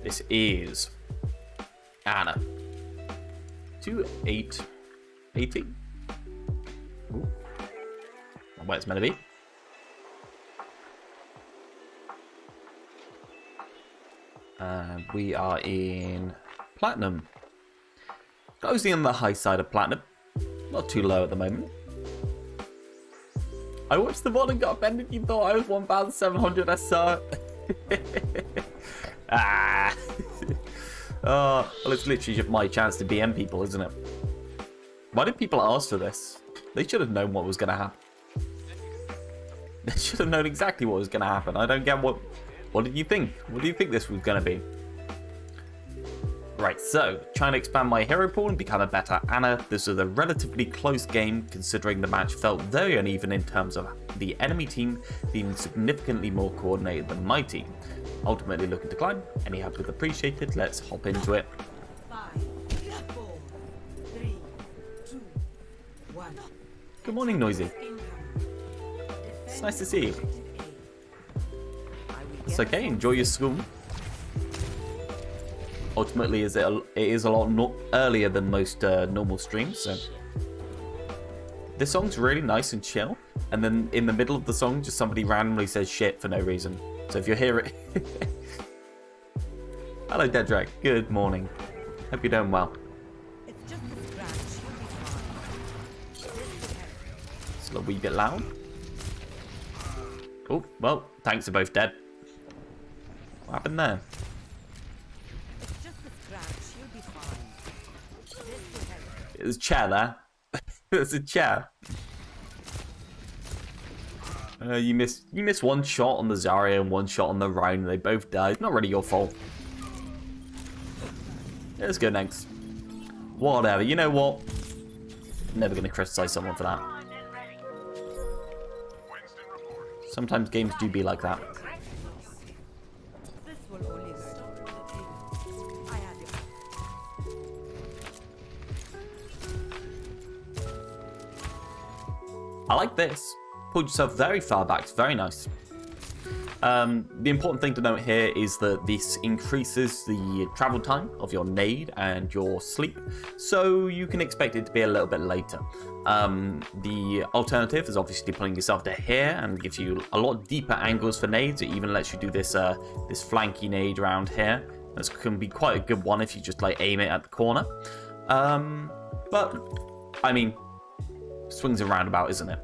This is Anna. 2880. Ooh. Not where it's meant to be. We are in Platinum. Closing on the high side of Platinum. Not too low at the moment. I watched the VOD and got offended. You thought I was 1,700 SR. Ah. Oh, well, it's literally just my chance to BM people, isn't it? Why did people ask for this? They should have known what was going to happen. They should have known exactly what was going to happen. I don't get what... What did you think? What do you think this was going to be? Right, so, trying to expand my hero pool and become a better Anna. This was a relatively close game, considering the match felt very uneven in terms of the enemy team being significantly more coordinated than my team. Ultimately looking to climb. Any help is appreciated. Let's hop into it. 5, 4, 3, 2, 1. Good morning, Noisy. It's nice to see you. It's okay, enjoy your school. Ultimately, it is a lot earlier than most normal streams, so... This song's really nice and chill, and then in the middle of the song, just somebody randomly says shit for no reason. So if you hear it... Hello, Dedrak. Good morning. Hope you're doing well. It's a wee bit loud. Oh, well, tanks are both dead. What happened there? There's a chair there. There's a chair. You missed one shot on the Zarya and one shot on the Rhine, and they both died. Not really your fault. Let's go next. Whatever. You know what? Never gonna criticize someone for that. Sometimes games do be like that. I like this. Pulled yourself very far back. It's very nice. The important thing to note here is that this increases the travel time of your nade and your sleep, so you can expect it to be a little bit later. The alternative is obviously pulling yourself to here and gives you a lot deeper angles for nades. It even lets you do this this flanky nade around here. This can be quite a good one if you just like aim it at the corner. But I mean, swings and roundabout, isn't it?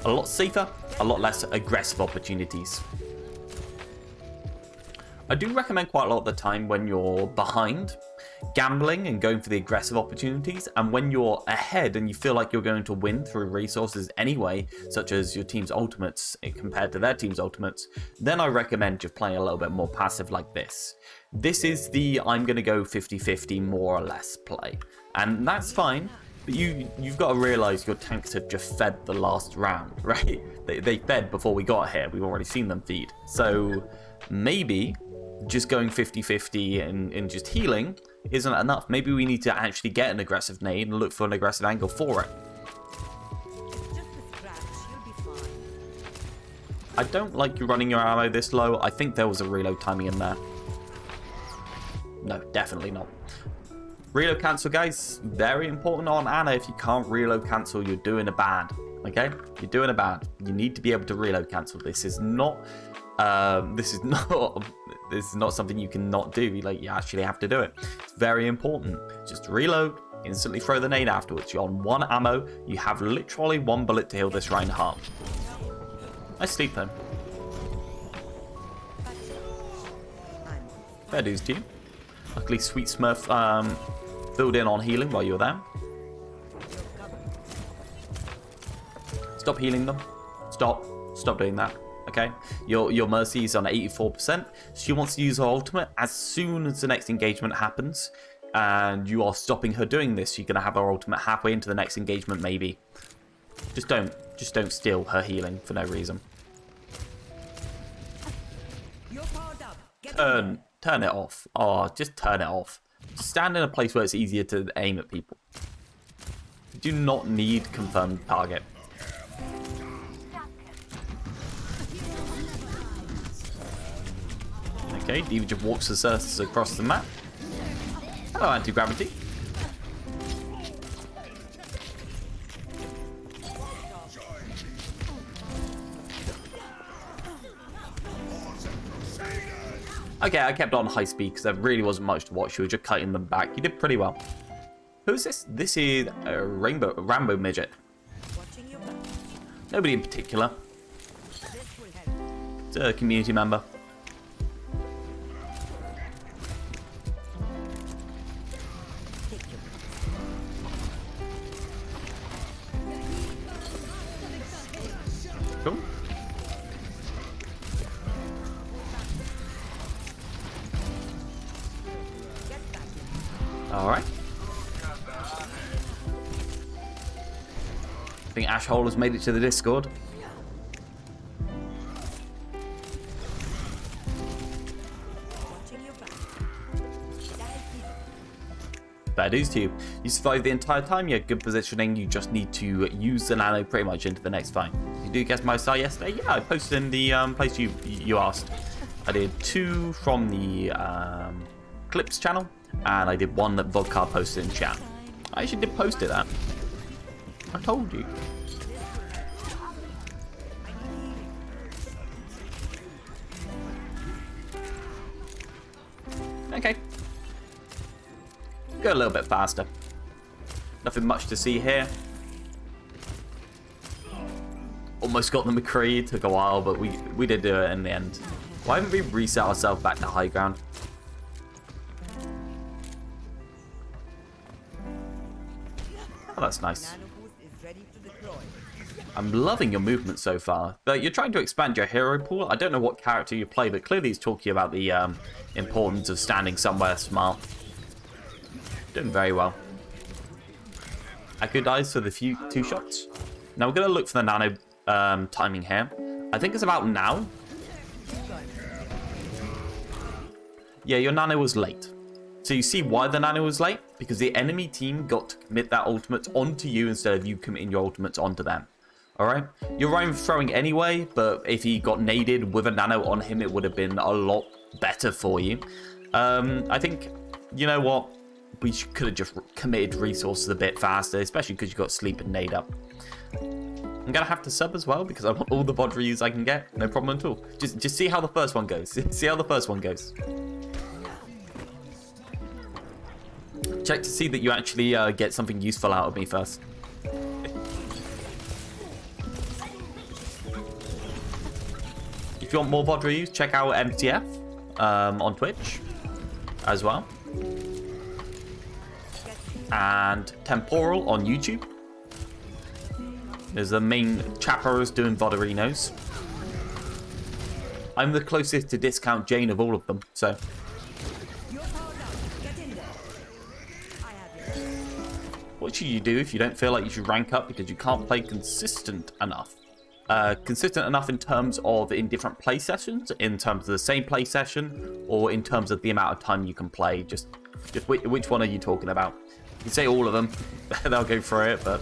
A lot safer, a lot less aggressive opportunities. I do recommend quite a lot of the time when you're behind, gambling and going for the aggressive opportunities, and when you're ahead and you feel like you're going to win through resources anyway, such as your team's ultimates compared to their team's ultimates, then I recommend just playing a little bit more passive like this. This is the I'm going to go 50-50 more or less play, and that's fine. But you've got to realise your tanks have just fed the last round, right? They fed before we got here. We've already seen them feed. So maybe just going 50-50 and just healing isn't enough. Maybe we need to actually get an aggressive nade and look for an aggressive angle for it. I don't like you running your ammo this low. I think there was a reload timing in there. No, definitely not. Reload cancel, guys, very important on Anna. If you can't reload cancel, you're doing a bad. Okay, you're doing a bad. You need to be able to reload cancel. This is not something you can not do. Like, you actually have to do it. It's very important. Just reload, instantly throw the nade afterwards. You're on one ammo. You have literally one bullet to heal this Reinhardt. Nice sleep though. Fair dues to you. Luckily, Sweet Smurf filled in on healing while you were there. Stop healing them. Stop doing that. Okay. Your Mercy is on 84%. She wants to use her ultimate as soon as the next engagement happens, and you are stopping her doing this. You're gonna have her ultimate halfway into the next engagement, maybe. Just don't steal her healing for no reason. Turn it off. Oh, just turn it off. Just stand in a place where it's easier to aim at people. You do not need confirmed target. Okay, Diva just walks us across the map. Hello, anti-gravity. Okay, I kept on high speed because there really wasn't much to watch. You were just cutting them back. You did pretty well. Who's this? This is a Rambo midget. Nobody in particular. It's a community member. Cool. All right. I think Ash Hole has made it to the Discord. Fair dues to you. You survived the entire time, you had good positioning, you just need to use the nano pretty much into the next fight. Did you do guess my star yesterday? Yeah, I posted in the place you asked. I did 2 from the Clips channel, and I did 1 that Vodka posted in chat. I actually did post it that. I told you. Okay. Go a little bit faster. Nothing much to see here. Almost got the McCree. Took a while, but we did do it in the end. Why haven't we reset ourselves back to high ground? Oh, that's nice. I'm loving your movement so far. But you're trying to expand your hero pool. I don't know what character you play, but clearly he's talking about the importance of standing somewhere smart. Doing very well. Echo dies for the 2 shots. Now we're going to look for the nano timing here. I think it's about now. Yeah, your nano was late. So you see why the nano was late? Because the enemy team got to commit that ultimate onto you instead of you committing your ultimates onto them. Alright? You're right throwing anyway, but if he got naded with a nano on him, it would have been a lot better for you. I think, you know what? We could have just committed resources a bit faster, especially because you got sleep and nade up. I'm going to have to sub as well because I want all the VOD reviews I can get. No problem at all. Just see how the first one goes. See how the first one goes. Check to see that you actually get something useful out of me first. If you want more VOD reviews, check out MTF on Twitch as well. And Temporal on YouTube. There's the main chappers doing Voderinos. I'm the closest to Discount Jane of all of them, so. What should you do if you don't feel like you should rank up because you can't play consistent enough? Consistent enough in terms of in different play sessions, in terms of the same play session, or in terms of the amount of time you can play. Just which one are you talking about? You can say all of them, they'll go through it, but...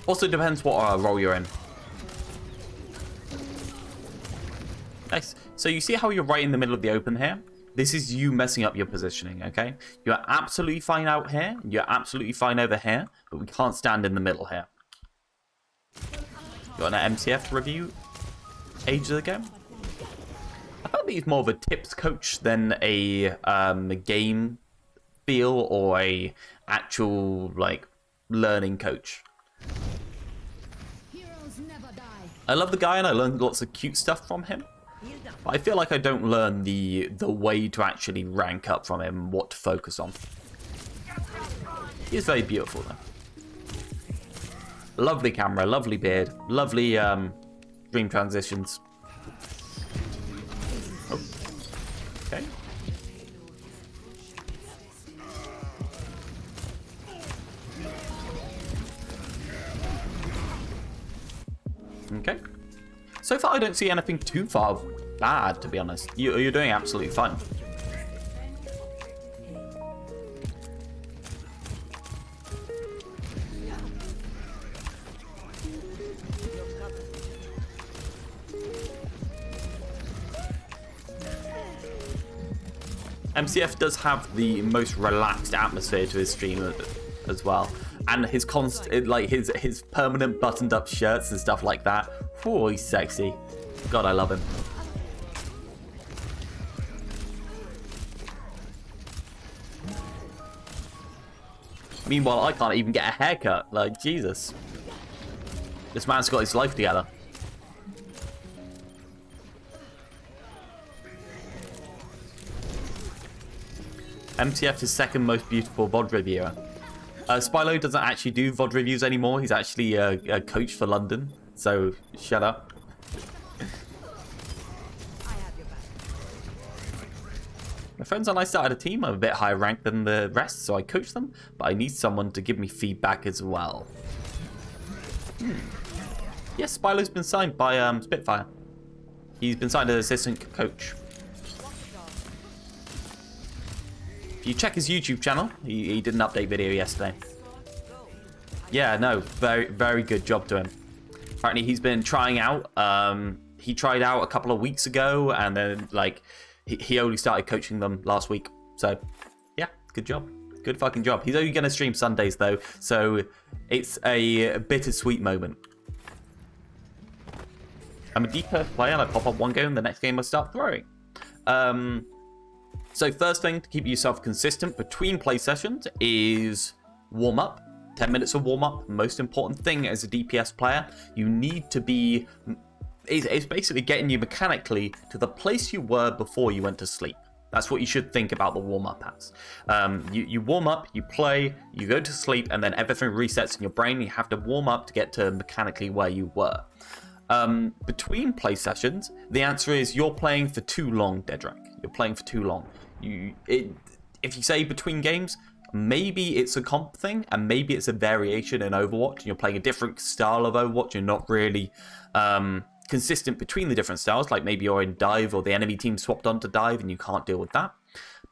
Also depends what role you're in. Nice. So you see how you're right in the middle of the open here? This is you messing up your positioning, okay? You're absolutely fine out here. You're absolutely fine over here. But we can't stand in the middle here. Got an MCF review ages ago. I felt that he's more of a tips coach than a game feel or a actual, like, learning coach. I love the guy and I learned lots of cute stuff from him. But I feel like I don't learn the way to actually rank up from him, what to focus on. He is very beautiful though. Lovely camera, lovely beard, lovely dream transitions. Oh. Okay. Okay. So far, I don't see anything too far bad, to be honest. You're doing absolutely fine. MCF does have the most relaxed atmosphere to his stream as well, and his his permanent buttoned up shirts and stuff like that. Oh, he's sexy. God, I love him. Meanwhile, I can't even get a haircut. Like, Jesus. This man's got his life together. MTF is second most beautiful VOD reviewer. Spylo doesn't actually do VOD reviews anymore. He's actually a coach for London. So, shut up. My friends and I started a team. I'm a bit higher ranked than the rest, so I coach them. But I need someone to give me feedback as well. Yes, Spylo's been signed by Spitfire. He's been signed as assistant coach. If you check his YouTube channel, he did an update video yesterday. Yeah, no, very good job to him. Apparently he's been trying out. He tried out a couple of weeks ago, and then like he only started coaching them last week. So yeah, good job. Good fucking job. He's only going to stream Sundays though, so it's a bittersweet moment. I'm a DPS player and I pop up one game and the next game I start throwing. So first thing to keep yourself consistent between play sessions is warm up. 10 minutes of warm up. Most important thing as a DPS player, you need to be... It's basically getting you mechanically to the place you were before you went to sleep. That's what you should think about the warm up as. You warm up, you play, you go to sleep, and then everything resets in your brain. You have to warm up to get to mechanically where you were. Between play sessions, the answer is you're playing for too long, Dedrick. You're playing for too long. If you say between games, maybe it's a comp thing, and maybe it's a variation in Overwatch, and you're playing a different style of Overwatch. You're not really consistent between the different styles, like maybe you're in dive or the enemy team swapped onto dive and you can't deal with that.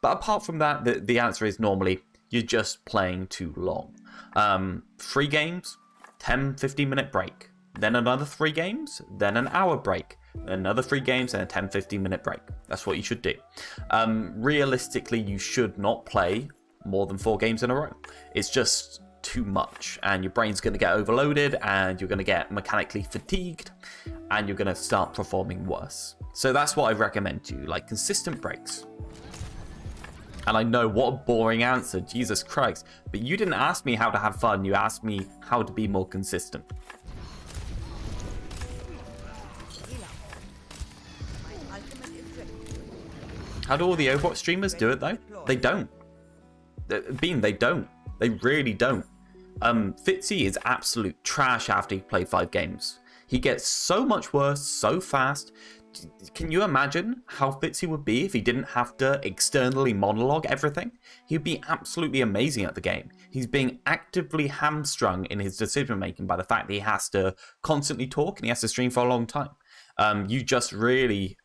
But apart from that, the answer is normally you're just playing too long. 3 games, 10-15 minute break, then another 3 games, then an hour break, then another 3 games, and a 10-15 minute break. That's what you should do. Realistically, you should not play more than 4 games in a row. It's just too much, and your brain's going to get overloaded, and you're going to get mechanically fatigued, and you're going to start performing worse. So that's what I recommend to you, like consistent breaks. And I know, what a boring answer, Jesus Christ. But you didn't ask me how to have fun, you asked me how to be more consistent. How do all the Overwatch streamers do it though? They don't. Bean, they don't. They really don't. Fitzy is absolute trash after he played 5 games. He gets so much worse so fast. Can you imagine how Fitzy would be if he didn't have to externally monologue everything? He'd be absolutely amazing at the game. He's being actively hamstrung in his decision making by the fact that he has to constantly talk and he has to stream for a long time. You just really...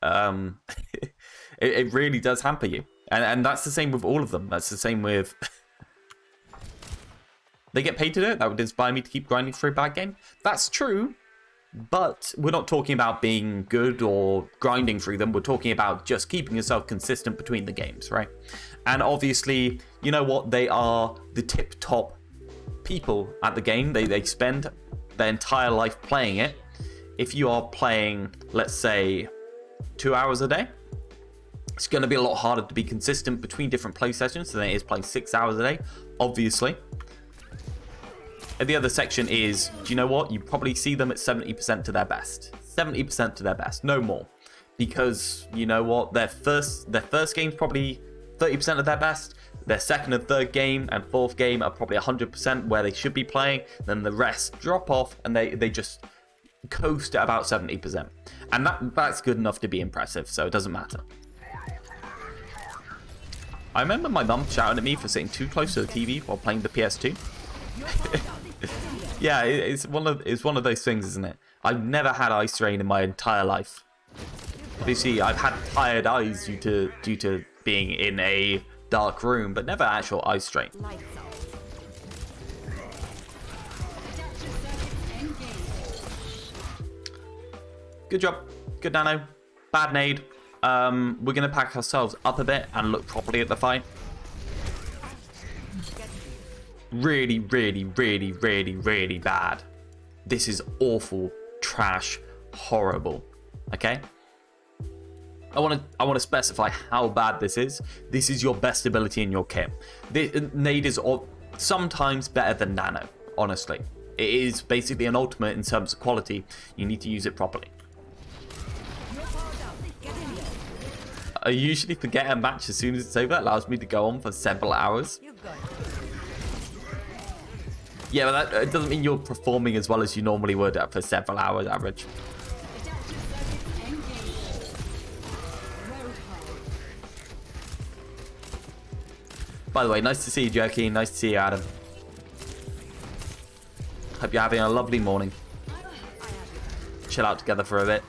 it really does hamper you. And that's the same with all of them. That's the same with... They get paid to do it. That would inspire me to keep grinding through a bad game. That's true. But we're not talking about being good or grinding through them. We're talking about just keeping yourself consistent between the games, right? And obviously, you know what? They are the tip-top people at the game. They spend their entire life playing it. If you are playing, let's say, 2 hours a day, it's going to be a lot harder to be consistent between different play sessions than it is playing 6 hours a day, obviously. And the other section is, do you know what? You probably see them at 70% to their best. 70% to their best, no more. Because, you know what? Their first game's probably 30% of their best. Their second and third game and fourth game are probably 100% where they should be playing. Then the rest drop off and they just coast at about 70%. And that's good enough to be impressive, so it doesn't matter. I remember my mum shouting at me for sitting too close to the TV while playing the PS2. Yeah, it's one of those things, isn't it? I've never had eye strain in my entire life. You see, I've had tired eyes due to being in a dark room, but never actual eye strain. Good job. Good nano. Bad nade. we're going to pack ourselves up a bit and look properly at the fight. Really, really, really, really, really bad. This is awful, trash, horrible. Okay? I want to specify how bad this is. This is your best ability in your kit. Nade is sometimes better than Nano, honestly. It is basically an ultimate in terms of quality. You need to use it properly. I usually forget a match as soon as it's over. It allows me to go on for several hours. Yeah, but that doesn't mean you're performing as well as you normally would for several hours average. By the way, nice to see you, Jerky. Nice to see you, Adam. Hope you're having a lovely morning. Chill out together for a bit.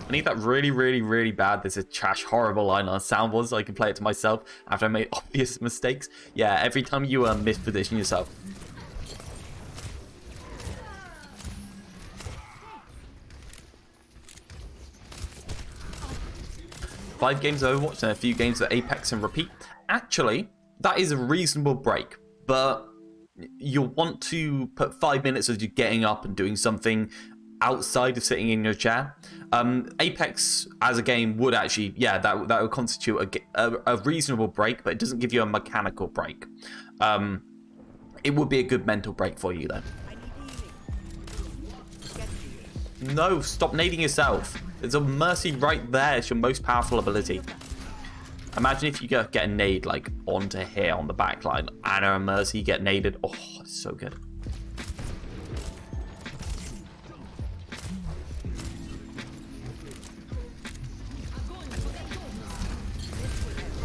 I need that really, really, really bad. There's a trash, horrible line on soundboard so I can play it to myself after I made obvious mistakes. Yeah, every time you misposition yourself. Five games of Overwatch and a few games of Apex and repeat. Actually, that is a reasonable break, but you'll want to put 5 minutes of you getting up and doing something outside of sitting in your chair. Apex as a game would actually, yeah, that would constitute a reasonable break, but it doesn't give you a mechanical break. It would be a good mental break for you, though. No, stop nading yourself. There's a Mercy right there. It's your most powerful ability. Imagine if you get a nade like onto here on the back line and a Mercy get naded. Oh, it's so good.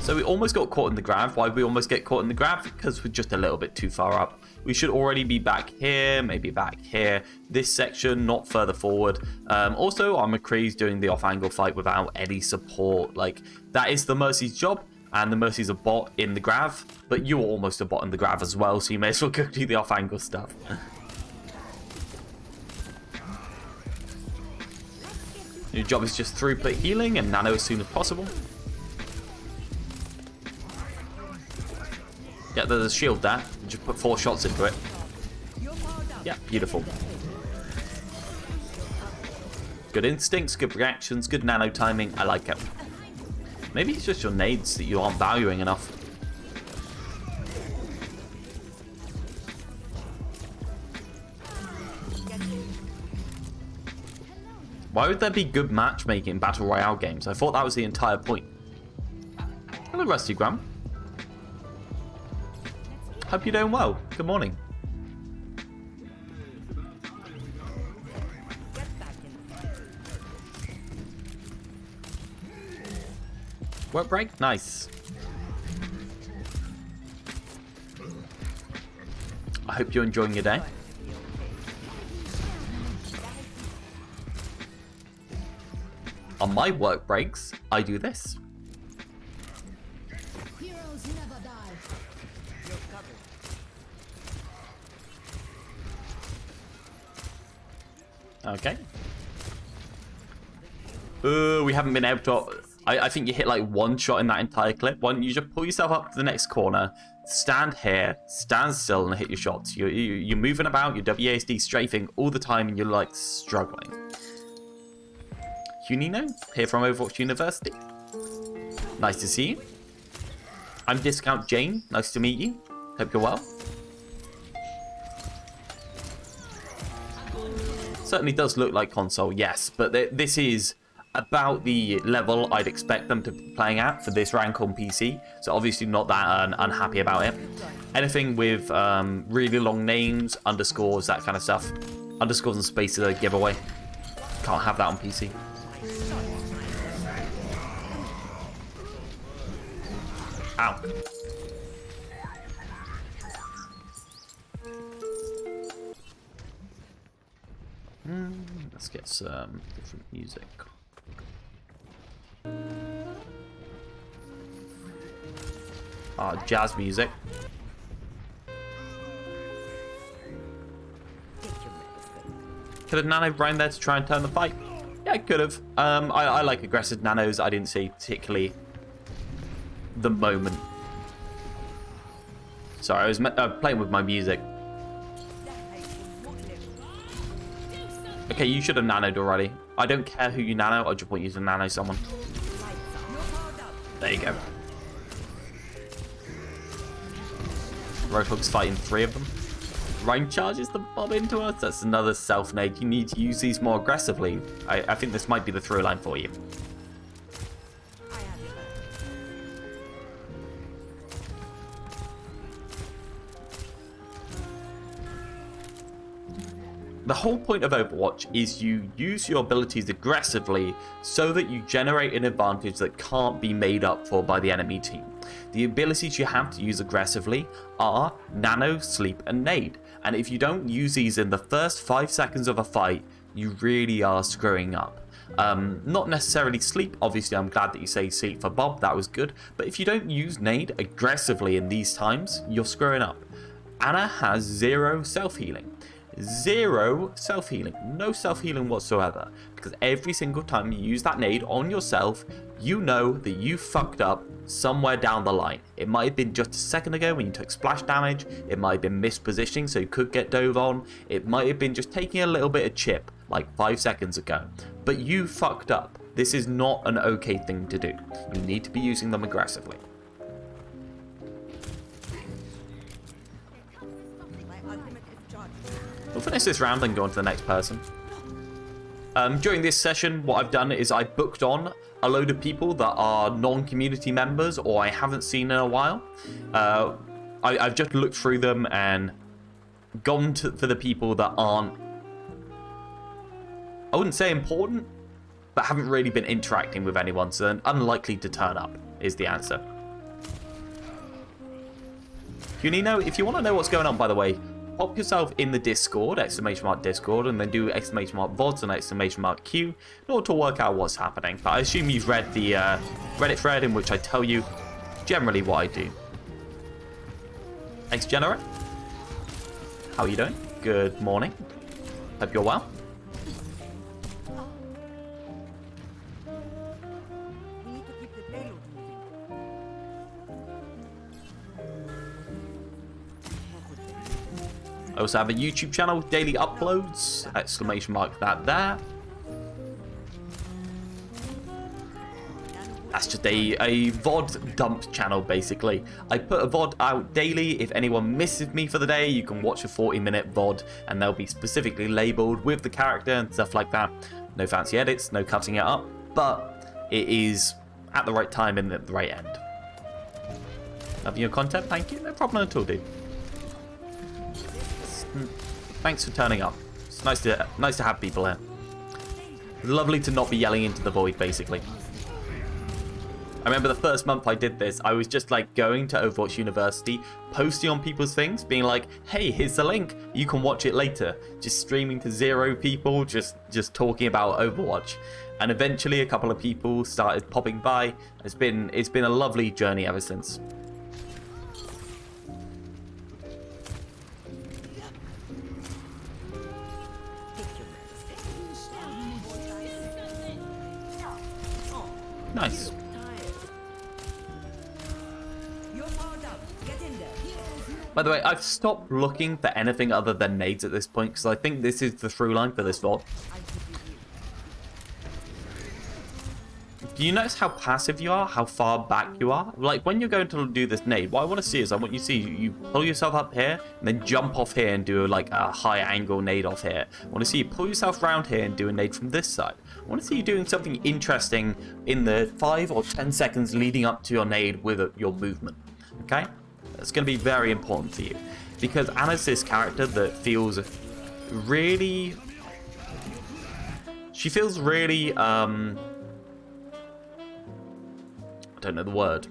So we almost got caught in the grav. Why did we almost get caught in the grav? Because we're just a little bit too far up. We should already be back here, maybe back here. This section, not further forward. Also, our McCree's doing the off-angle fight without any support. Like, that is the Mercy's job, and the Mercy's a bot in the grav, but you're almost a bot in the grav as well, so you may as well go do the off-angle stuff. Your job is just throughput healing and nano as soon as possible. Yeah, there's a shield there. Just put 4 shots into it. Yeah, beautiful. Good instincts, good reactions, good nano timing. I like it. Maybe it's just your nades that you aren't valuing enough. Why would there be good matchmaking in Battle Royale games? I thought that was the entire point. Hello, Rusty Graham. Hope you're doing well. Good morning. Work break? Nice. I hope you're enjoying your day. On my work breaks, I do this. Heroes never die. You're covered. Okay. We haven't been able to... I think you hit like 1 shot in that entire clip. Why don't you just pull yourself up to the next corner, stand here, stand still and hit your shots. You're moving about, you're WASD strafing all the time and you're like struggling. Unino, here from Overwatch University. Nice to see you. I'm Discount Jane. Nice to meet you. Hope you're well. Certainly does look like console, yes, but this is about the level I'd expect them to be playing at for this rank on PC. So obviously not that unhappy about it. Anything with really long names, underscores, that kind of stuff. Underscores and spaces are a giveaway. Can't have that on PC. Ow. Let's get some different music. Jazz music. Could have Nano Brian there to try and turn the fight. Yeah, I could have. I like aggressive nanos. I didn't see particularly the moment. Sorry, I was playing with my music. Okay, you should have nanoed already. I don't care who you nano. I just want you to nano someone. There you go. Roadhog's fighting 3 of them. Rhyme charges the bomb into us. That's another self-nade. You need to use these more aggressively. I think this might be the through line for you. The whole point of Overwatch is you use your abilities aggressively so that you generate an advantage that can't be made up for by the enemy team. The abilities you have to use aggressively are Nano, Sleep, and Nade. And if you don't use these in the first 5 seconds of a fight, you really are screwing up. Not necessarily Sleep. Obviously, I'm glad that you say Sleep for Bob. That was good. But if you don't use Nade aggressively in these times, you're screwing up. Ana has 0 self-healing. 0 self-healing. No self-healing whatsoever. Because every single time you use that nade on yourself, you know that you fucked up somewhere down the line. It might have been just a second ago when you took splash damage. It might have been mispositioning so you could get dove on. It might have been just taking a little bit of chip like 5 seconds ago. But you fucked up. This is not an okay thing to do. You need to be using them aggressively. We'll finish this round and go on to the next person. During this session, what I've done is I booked on a load of people that are non-community members or I haven't seen in a while. I've just looked through them and gone for the people that aren't, I wouldn't say important, but haven't really been interacting with anyone, so they're unlikely to turn up, is the answer. Junino, if you want to know what's going on, by the way, pop yourself in the Discord, !Discord, and then do !VODs and !Q in order to work out what's happening. But I assume you've read the Reddit thread in which I tell you generally what I do. Thanks, Generate. How are you doing? Good morning. Hope you're well. I also have a YouTube channel with daily uploads, !that there. That's just a VOD dump channel, basically. I put a VOD out daily. If anyone misses me for the day, you can watch a 40-minute VOD, and they'll be specifically labeled with the character and stuff like that. No fancy edits, no cutting it up, but it is at the right time and at the right end. Loving your content, thank you. No problem at all, dude. Thanks for turning up. It's nice to have people here. Lovely to not be yelling into the void, basically. I remember the first month I did this, I was just like going to Overwatch University, posting on people's things, being like, hey, here's the link, you can watch it later. Just streaming to 0 people, just talking about Overwatch. And eventually a couple of people started popping by. It's been a lovely journey ever since. Nice. By the way, I've stopped looking for anything other than nades at this point because I think this is the through line for this VOD. Do you notice how passive you are? How far back you are? Like when you're going to do this nade, what I want to see is I want you to see you pull yourself up here and then jump off here and do like a high angle nade off here. I want to see you pull yourself around here and do a nade from this side. I want to see you doing something interesting in the 5 or 10 seconds leading up to your nade with your movement. Okay? That's going to be very important for you because Ana's this character that feels really... She feels really... I don't know the word.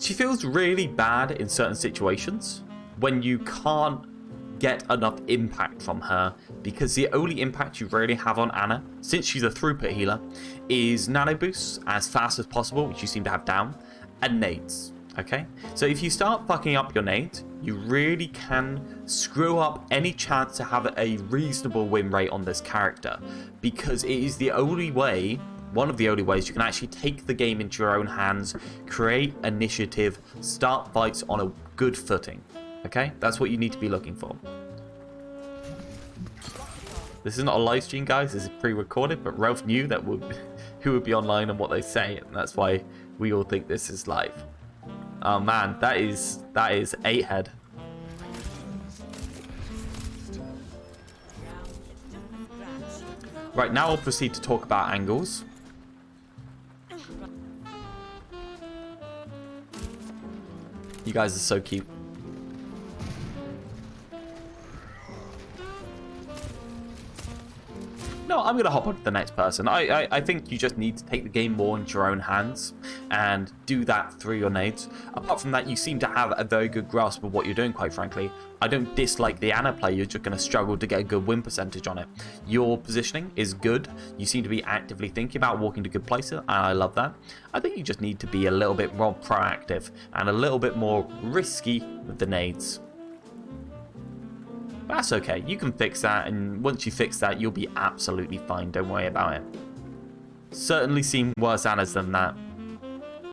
She feels really bad in certain situations when you can't get enough impact from her because the only impact you really have on Ana, since she's a throughput healer, is nano boosts as fast as possible, which you seem to have down, and nades. Okay, so if you start fucking up your nades, you really can screw up any chance to have a reasonable win rate on this character, because it is the only way, one of the only ways you can actually take the game into your own hands, create initiative, start fights on a good footing. Okay, that's what you need to be looking for. This is not a live stream, guys, this is pre-recorded, but Ralph knew that who would be online and what they say, and that's why we all think this is live. Oh man, that is 8 head. Right, now I'll proceed to talk about angles. You guys are so cute. No, I'm going to hop on to the next person. I think you just need to take the game more into your own hands and do that through your nades. Apart from that, you seem to have a very good grasp of what you're doing, quite frankly. I don't dislike the Ana play, you're just going to struggle to get a good win percentage on it. Your positioning is good. You seem to be actively thinking about walking to good places, and I love that. I think you just need to be a little bit more proactive and a little bit more risky with the nades. That's okay, you can fix that, and once you fix that, you'll be absolutely fine, don't worry about it. Certainly seen worse Anas than that.